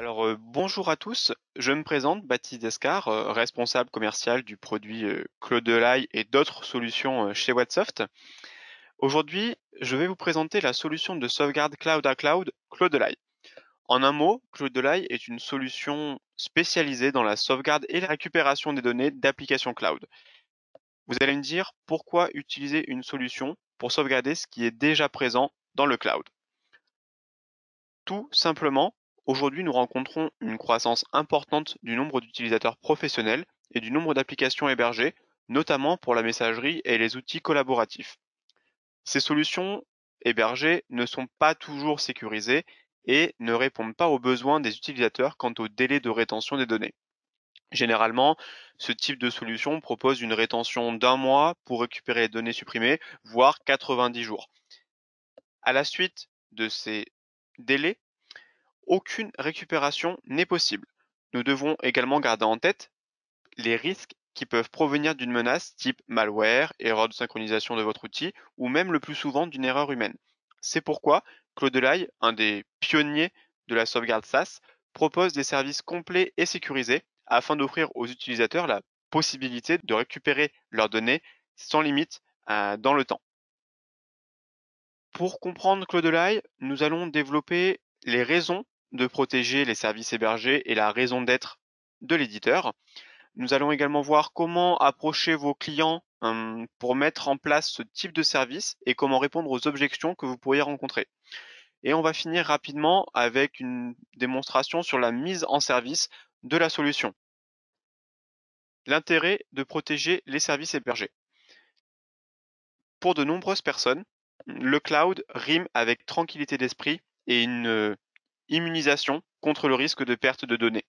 Bonjour à tous, je me présente, Baptiste Descar, responsable commercial du produit Cloudeli et d'autres solutions chez Whatsoft. Aujourd'hui, je vais vous présenter la solution de sauvegarde cloud à cloud Cloudeli. En un mot, Cloudeli est une solution spécialisée dans la sauvegarde et la récupération des données d'applications cloud. Vous allez me dire pourquoi utiliser une solution pour sauvegarder ce qui est déjà présent dans le cloud. Tout simplement, aujourd'hui nous rencontrons une croissance importante du nombre d'utilisateurs professionnels et du nombre d'applications hébergées, notamment pour la messagerie et les outils collaboratifs. Ces solutions hébergées ne sont pas toujours sécurisées et ne répondent pas aux besoins des utilisateurs quant au délai de rétention des données. Généralement, ce type de solution propose une rétention d'un mois pour récupérer les données supprimées, voire 90 jours. À la suite de ces délais, aucune récupération n'est possible. Nous devons également garder en tête les risques qui peuvent provenir d'une menace type malware, erreur de synchronisation de votre outil ou même le plus souvent d'une erreur humaine. C'est pourquoi Cloudeli, un des pionniers de la sauvegarde SaaS, propose des services complets et sécurisés afin d'offrir aux utilisateurs la possibilité de récupérer leurs données sans limite dans le temps. Pour comprendre Cloudeli, nous allons développer les raisons de protéger les services hébergés et la raison d'être de l'éditeur. Nous allons également voir comment approcher vos clients pour mettre en place ce type de service et comment répondre aux objections que vous pourriez rencontrer. Et on va finir rapidement avec une démonstration sur la mise en service de la solution. L'intérêt de protéger les services hébergés. Pour de nombreuses personnes, le cloud rime avec tranquillité d'esprit et une immunisation contre le risque de perte de données.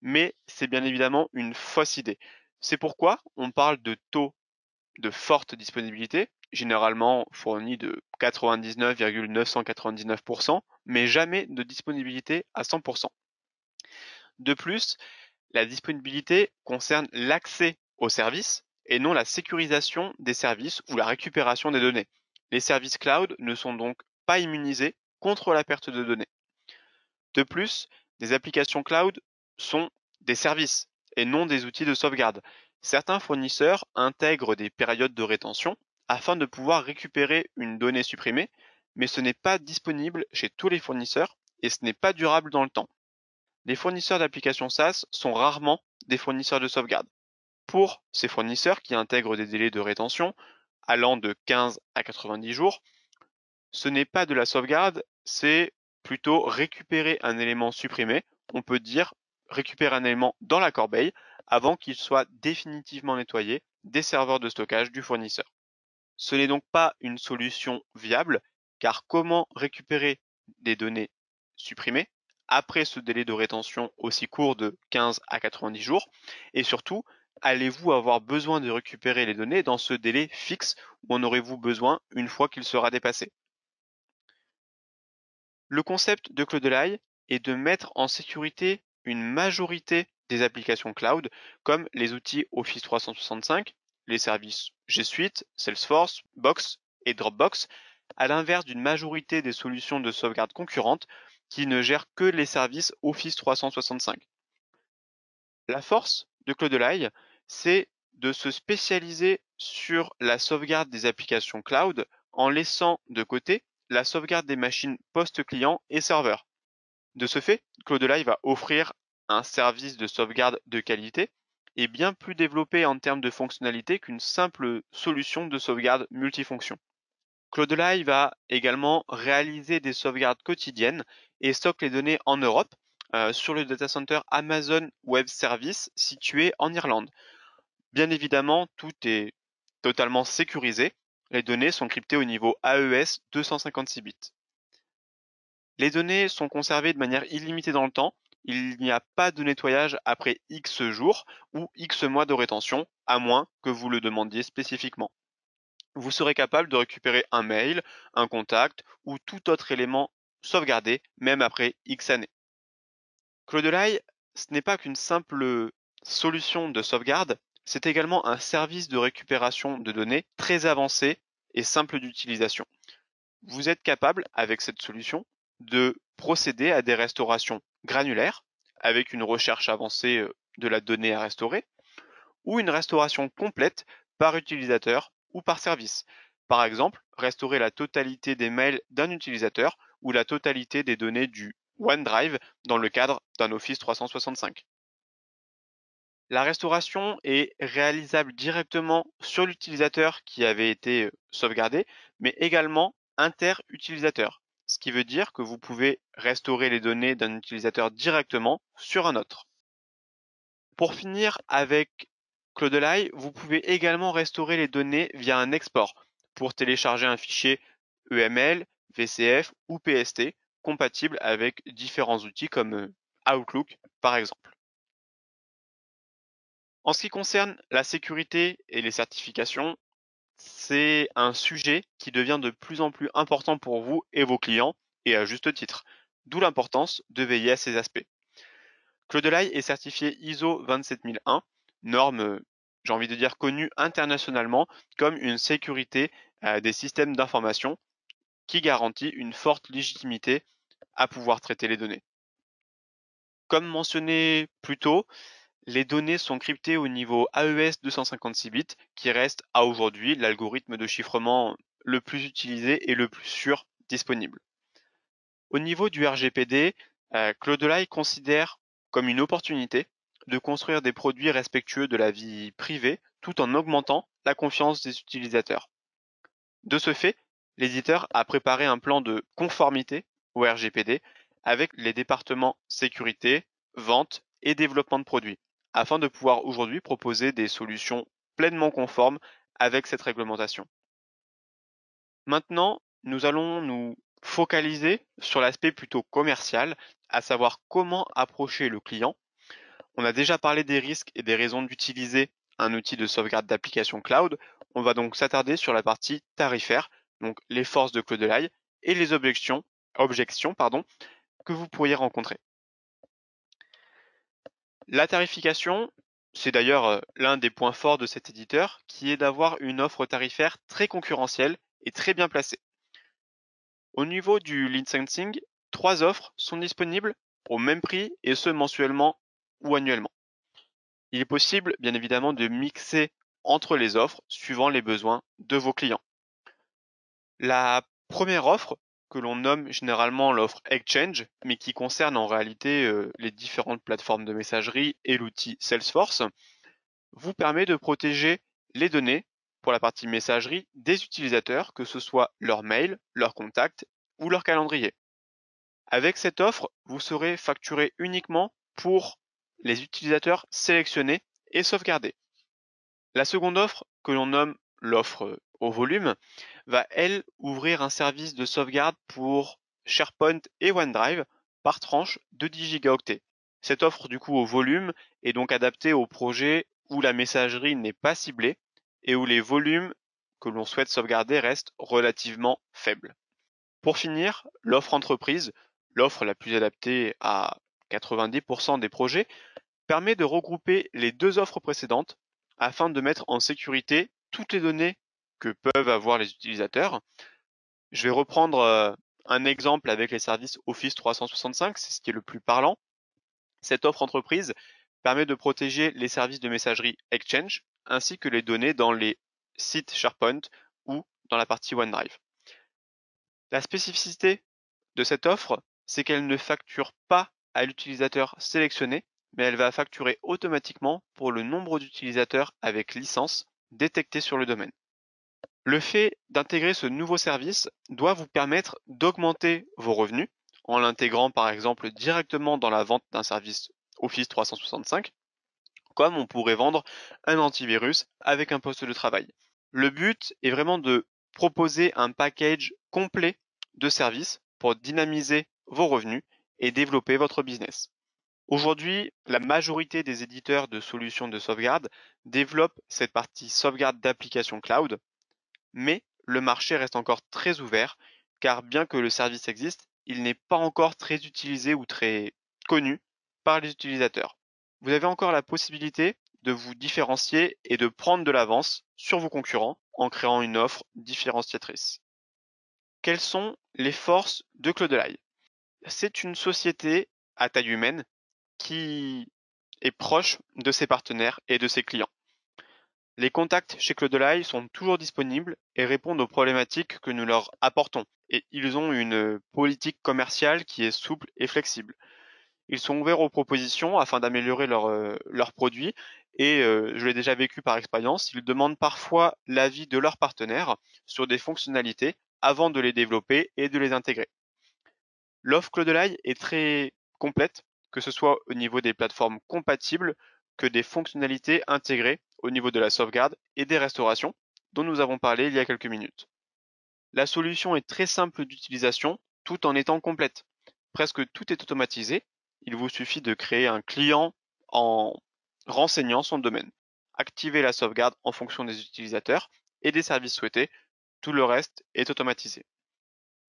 Mais c'est bien évidemment une fausse idée. C'est pourquoi on parle de taux de forte disponibilité, généralement fourni de 99,999%, mais jamais de disponibilité à 100%. De plus, la disponibilité concerne l'accès aux services et non la sécurisation des services ou la récupération des données. Les services cloud ne sont donc pas immunisés contre la perte de données. De plus, des applications cloud sont des services et non des outils de sauvegarde. Certains fournisseurs intègrent des périodes de rétention afin de pouvoir récupérer une donnée supprimée, mais ce n'est pas disponible chez tous les fournisseurs et ce n'est pas durable dans le temps. Les fournisseurs d'applications SaaS sont rarement des fournisseurs de sauvegarde. Pour ces fournisseurs qui intègrent des délais de rétention allant de 15 à 90 jours, ce n'est pas de la sauvegarde, c'est plutôt récupérer un élément supprimé. On peut dire récupérer un élément dans la corbeille avant qu'il soit définitivement nettoyé des serveurs de stockage du fournisseur. Ce n'est donc pas une solution viable, car comment récupérer des données supprimées après ce délai de rétention aussi court de 15 à 90 jours? Et surtout, allez-vous avoir besoin de récupérer les données dans ce délai fixe ou en aurez-vous besoin une fois qu'il sera dépassé? Le concept de Cloudeli est de mettre en sécurité une majorité des applications cloud, comme les outils Office 365, les services G Suite, Salesforce, Box et Dropbox, à l'inverse d'une majorité des solutions de sauvegarde concurrentes qui ne gèrent que les services Office 365. La force de Cloudeli, c'est de se spécialiser sur la sauvegarde des applications cloud en laissant de côté la sauvegarde des machines post-client et serveurs. De ce fait, Cloudeli va offrir un service de sauvegarde de qualité et bien plus développé en termes de fonctionnalité qu'une simple solution de sauvegarde multifonction. Cloudeli va également réaliser des sauvegardes quotidiennes et stocke les données en Europe sur le data center Amazon Web Services situé en Irlande. Bien évidemment, tout est totalement sécurisé. Les données sont cryptées au niveau AES 256 bits. Les données sont conservées de manière illimitée dans le temps. Il n'y a pas de nettoyage après X jours ou X mois de rétention, à moins que vous le demandiez spécifiquement. Vous serez capable de récupérer un mail, un contact ou tout autre élément sauvegardé, même après X années. Cloudeli, ce n'est pas qu'une simple solution de sauvegarde, c'est également un service de récupération de données très avancé et simple d'utilisation. Vous êtes capable, avec cette solution, de procéder à des restaurations granulaires avec une recherche avancée de la donnée à restaurer, ou une restauration complète par utilisateur ou par service. Par exemple, restaurer la totalité des mails d'un utilisateur ou la totalité des données du OneDrive dans le cadre d'un Office 365. La restauration est réalisable directement sur l'utilisateur qui avait été sauvegardé, mais également inter-utilisateur, ce qui veut dire que vous pouvez restaurer les données d'un utilisateur directement sur un autre. Pour finir avec Cloudeli, vous pouvez également restaurer les données via un export pour télécharger un fichier EML, VCF ou PST compatible avec différents outils comme Outlook par exemple. En ce qui concerne la sécurité et les certifications, c'est un sujet qui devient de plus en plus important pour vous et vos clients, et à juste titre, d'où l'importance de veiller à ces aspects. Cloudeli est certifié ISO 27001, norme, j'ai envie de dire, connue internationalement comme une sécurité des systèmes d'information qui garantit une forte légitimité à pouvoir traiter les données. Comme mentionné plus tôt, les données sont cryptées au niveau AES 256 bits, qui reste à aujourd'hui l'algorithme de chiffrement le plus utilisé et le plus sûr disponible. Au niveau du RGPD, Cloudeli considère comme une opportunité de construire des produits respectueux de la vie privée tout en augmentant la confiance des utilisateurs. De ce fait, l'éditeur a préparé un plan de conformité au RGPD avec les départements sécurité, vente et développement de produits, afin de pouvoir aujourd'hui proposer des solutions pleinement conformes avec cette réglementation. Maintenant, nous allons nous focaliser sur l'aspect plutôt commercial, à savoir comment approcher le client. On a déjà parlé des risques et des raisons d'utiliser un outil de sauvegarde d'application cloud. On va donc s'attarder sur la partie tarifaire, donc les forces de Cloudeli et les objections que vous pourriez rencontrer. La tarification, c'est d'ailleurs l'un des points forts de cet éditeur, qui est d'avoir une offre tarifaire très concurrentielle et très bien placée. Au niveau du licensing, 3 offres sont disponibles au même prix et ce mensuellement ou annuellement. Il est possible, bien évidemment, de mixer entre les offres suivant les besoins de vos clients. La première offre, que l'on nomme généralement l'offre Exchange, mais qui concerne en réalité les différentes plateformes de messagerie et l'outil Salesforce, vous permet de protéger les données pour la partie messagerie des utilisateurs, que ce soit leur mail, leur contact ou leur calendrier. Avec cette offre, vous serez facturé uniquement pour les utilisateurs sélectionnés et sauvegardés. La seconde offre, que l'on nomme l'offre au volume, va elle ouvrir un service de sauvegarde pour SharePoint et OneDrive par tranche de 10 gigaoctets. Cette offre du coup au volume est donc adaptée aux projets où la messagerie n'est pas ciblée et où les volumes que l'on souhaite sauvegarder restent relativement faibles. Pour finir, l'offre entreprise, l'offre la plus adaptée à 90% des projets, permet de regrouper les deux offres précédentes afin de mettre en sécurité toutes les données que peuvent avoir les utilisateurs. Je vais reprendre un exemple avec les services Office 365, c'est ce qui est le plus parlant. Cette offre entreprise permet de protéger les services de messagerie Exchange ainsi que les données dans les sites SharePoint ou dans la partie OneDrive. La spécificité de cette offre, c'est qu'elle ne facture pas à l'utilisateur sélectionné, mais elle va facturer automatiquement pour le nombre d'utilisateurs avec licence détectés sur le domaine. Le fait d'intégrer ce nouveau service doit vous permettre d'augmenter vos revenus en l'intégrant par exemple directement dans la vente d'un service Office 365, comme on pourrait vendre un antivirus avec un poste de travail. Le but est vraiment de proposer un package complet de services pour dynamiser vos revenus et développer votre business. Aujourd'hui, la majorité des éditeurs de solutions de sauvegarde développent cette partie sauvegarde d'applications cloud, mais le marché reste encore très ouvert car bien que le service existe, il n'est pas encore très utilisé ou très connu par les utilisateurs. Vous avez encore la possibilité de vous différencier et de prendre de l'avance sur vos concurrents en créant une offre différenciatrice. Quelles sont les forces de Cloudeli? C'est une société à taille humaine qui est proche de ses partenaires et de ses clients. Les contacts chez Cloudelight sont toujours disponibles et répondent aux problématiques que nous leur apportons. Et ils ont une politique commerciale qui est souple et flexible. Ils sont ouverts aux propositions afin d'améliorer leurs produits et je l'ai déjà vécu par expérience, ils demandent parfois l'avis de leurs partenaires sur des fonctionnalités avant de les développer et de les intégrer. L'offre Cloudelight est très complète, que ce soit au niveau des plateformes compatibles que des fonctionnalités intégrées au niveau de la sauvegarde et des restaurations dont nous avons parlé il y a quelques minutes. La solution est très simple d'utilisation tout en étant complète. Presque tout est automatisé. Il vous suffit de créer un client en renseignant son domaine. Activer la sauvegarde en fonction des utilisateurs et des services souhaités. Tout le reste est automatisé.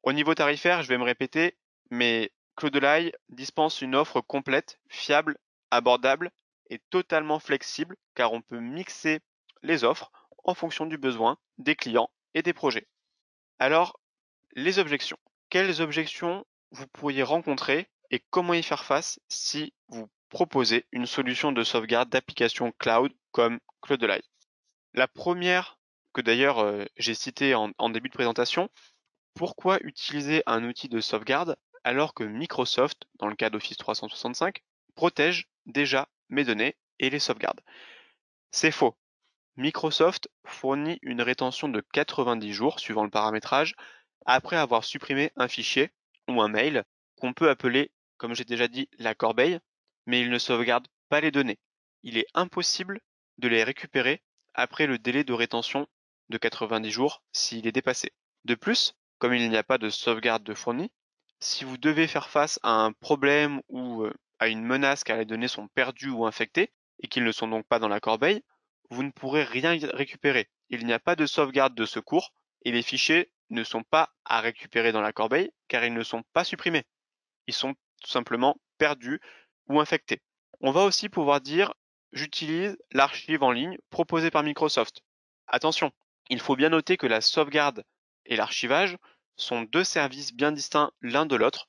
Au niveau tarifaire, je vais me répéter, mais Cloudelight dispense une offre complète, fiable, abordable et totalement flexible car on peut mixer les offres en fonction du besoin des clients et des projets. Alors, les objections. Quelles objections vous pourriez rencontrer et comment y faire face si vous proposez une solution de sauvegarde d'applications cloud comme Cloudelight? La première, que d'ailleurs j'ai citée en début de présentation, pourquoi utiliser un outil de sauvegarde alors que Microsoft, dans le cas d'Office 365, protège déjà mes données et les sauvegarde? C'est faux. Microsoft fournit une rétention de 90 jours suivant le paramétrage après avoir supprimé un fichier ou un mail qu'on peut appeler, comme j'ai déjà dit, la corbeille, mais il ne sauvegarde pas les données. Il est impossible de les récupérer après le délai de rétention de 90 jours s'il est dépassé. De plus, comme il n'y a pas de sauvegarde de fourni, si vous devez faire face à un problème ou à une menace car les données sont perdues ou infectées et qu'ils ne sont donc pas dans la corbeille, vous ne pourrez rien y récupérer. Il n'y a pas de sauvegarde de secours et les fichiers ne sont pas à récupérer dans la corbeille car ils ne sont pas supprimés. Ils sont tout simplement perdus ou infectés. On va aussi pouvoir dire j'utilise l'archive en ligne proposée par Microsoft. Attention, il faut bien noter que la sauvegarde et l'archivage sont deux services bien distincts l'un de l'autre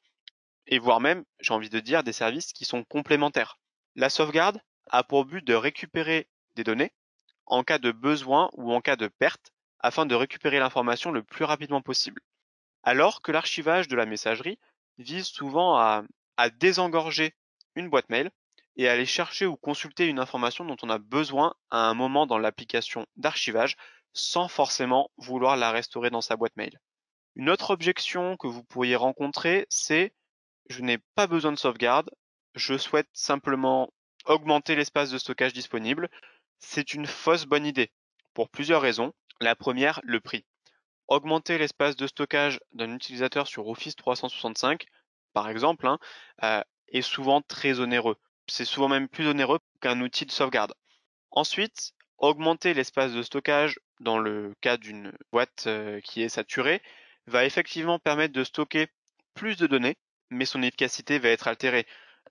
et voire même, j'ai envie de dire, des services qui sont complémentaires. La sauvegarde a pour but de récupérer des données en cas de besoin ou en cas de perte afin de récupérer l'information le plus rapidement possible. Alors que l'archivage de la messagerie vise souvent à désengorger une boîte mail et à aller chercher ou consulter une information dont on a besoin à un moment dans l'application d'archivage sans forcément vouloir la restaurer dans sa boîte mail. Une autre objection que vous pourriez rencontrer, c'est je n'ai pas besoin de sauvegarde, je souhaite simplement augmenter l'espace de stockage disponible. C'est une fausse bonne idée, pour plusieurs raisons. La première, le prix. Augmenter l'espace de stockage d'un utilisateur sur Office 365, par exemple, est souvent très onéreux. C'est souvent même plus onéreux qu'un outil de sauvegarde. Ensuite, augmenter l'espace de stockage dans le cas d'une boîte qui est saturée va effectivement permettre de stocker plus de données, mais son efficacité va être altérée.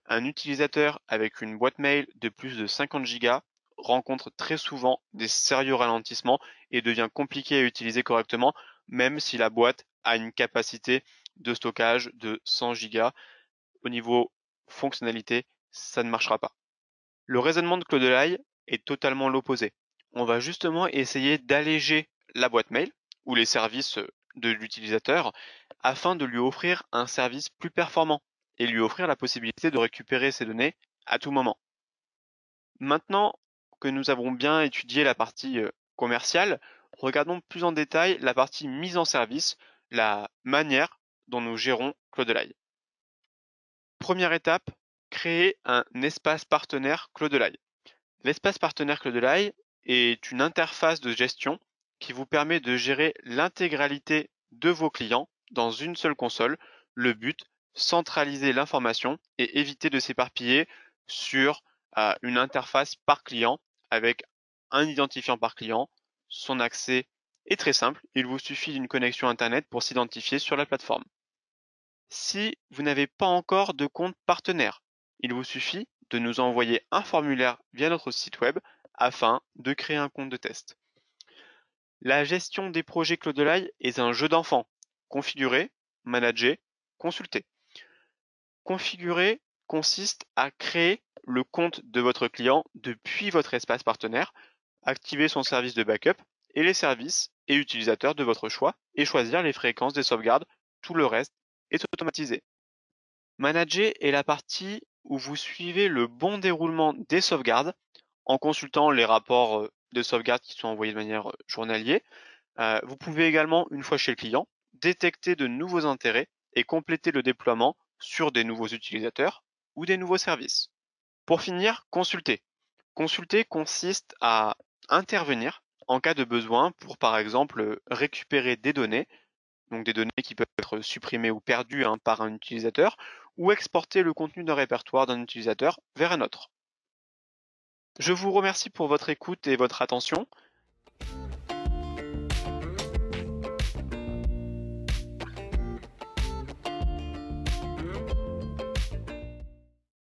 Un utilisateur avec une boîte mail de plus de 50 Go rencontre très souvent des sérieux ralentissements et devient compliqué à utiliser correctement, même si la boîte a une capacité de stockage de 100 Go. Au niveau fonctionnalité, ça ne marchera pas. Le raisonnement de Cloudelight est totalement l'opposé. On va justement essayer d'alléger la boîte mail ou les services de l'utilisateur afin de lui offrir un service plus performant et lui offrir la possibilité de récupérer ses données à tout moment. Maintenant que nous avons bien étudié la partie commerciale, regardons plus en détail la partie mise en service, la manière dont nous gérons Cloudelight. Première étape, créer un espace partenaire Cloudelight. L'espace partenaire Cloudelight est une interface de gestion qui vous permet de gérer l'intégralité de vos clients dans une seule console. Le but, centraliser l'information et éviter de s'éparpiller sur une interface par client avec un identifiant par client. Son accès est très simple. Il vous suffit d'une connexion Internet pour s'identifier sur la plateforme. Si vous n'avez pas encore de compte partenaire, il vous suffit de nous envoyer un formulaire via notre site web afin de créer un compte de test. La gestion des projets Cloudelight est un jeu d'enfant. Configurer, manager, consulter. Configurer consiste à créer le compte de votre client depuis votre espace partenaire, activer son service de backup et les services et utilisateurs de votre choix et choisir les fréquences des sauvegardes. Tout le reste est automatisé. Manager est la partie où vous suivez le bon déroulement des sauvegardes en consultant les rapports de sauvegarde qui sont envoyés de manière journalière. Vous pouvez également, une fois chez le client, détecter de nouveaux intérêts et compléter le déploiement sur des nouveaux utilisateurs ou des nouveaux services. Pour finir, consulter. Consulter consiste à intervenir en cas de besoin pour, par exemple, récupérer des données, donc des données qui peuvent être supprimées ou perdues par un utilisateur, ou exporter le contenu d'un répertoire d'un utilisateur vers un autre. Je vous remercie pour votre écoute et votre attention.